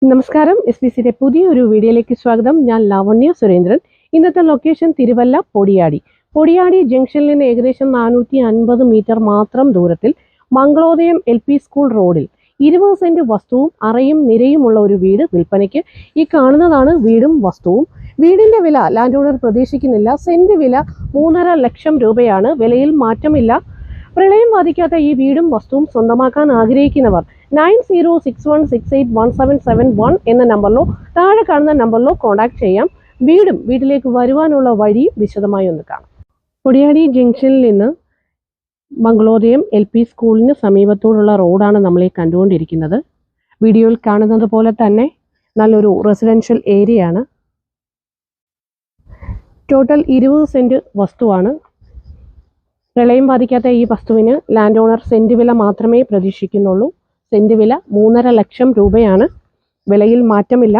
നമസ്കാരം. SBCയുടെ പുതിയൊരു വീഡിയോയിലേക്ക് സ്വാഗതം. ഞാൻ ലാവണ്യ സുരേന്ദ്രൻ. ഇന്നത്തെ ലൊക്കേഷൻ തിരുവല്ല പൊടിയാടി. പൊടിയാടി ജംഗ്ഷനിൽ നിന്ന് ഏകദേശം 450 മീറ്റർ മാത്രം ദൂരത്തിൽ മംഗളോദയം LP സ്കൂൾ റോഡിൽ 20 സെന്റ് വസ്തുവും അറയും നിരയുമുള്ള ഒരു വീട് വിൽപ്പനയ്ക്ക്. ഈ കാണുന്നതാണ് വീടും വസ്തുവും. വീടിന്റെ വില ലാൻഡ് ഓണർ പ്രതീക്ഷിക്കുന്നില്ല. സെന്റ് വില 3.5 ലക്ഷം രൂപയാണ്. വിലയിൽ മാറ്റമില്ല. പ്രളയം ബാധിക്കാത്ത ഈ വീടും വസ്തുവും സ്വന്തമാക്കാൻ ആഗ്രഹിക്കുന്നവർ 9061681771 എന്ന നമ്പറിലോ താഴെ കാണുന്ന നമ്പറിലോ കോൺടാക്ട് ചെയ്യാം. വീട്ടിലേക്ക് വരുവാനുള്ള വഴിയും വിശദമായി ഒന്ന് കാണാം. പൊടിയാടി ജംഗ്ഷനിൽ നിന്ന് മംഗളോദയം LP സ്കൂളിന് സമീപത്തോടുള്ള റോഡാണ് നമ്മളീ കണ്ടുകൊണ്ടിരിക്കുന്നത്. വീഡിയോയിൽ കാണുന്നത് പോലെ തന്നെ നല്ലൊരു റെസിഡൻഷ്യൽ ഏരിയയാണ്. ടോട്ടൽ 20 സെന്റ് വസ്തുവാണ്. പ്രളയം ബാധിക്കാത്ത ഈ വസ്തുവിന് ലാൻഡ് ഓണർ സെന്റ് വില മാത്രമേ പ്രതീക്ഷിക്കുന്നുള്ളൂ. സെന്റ് വില 3.5 ലക്ഷം രൂപയാണ്. വിലയിൽ മാറ്റമില്ല.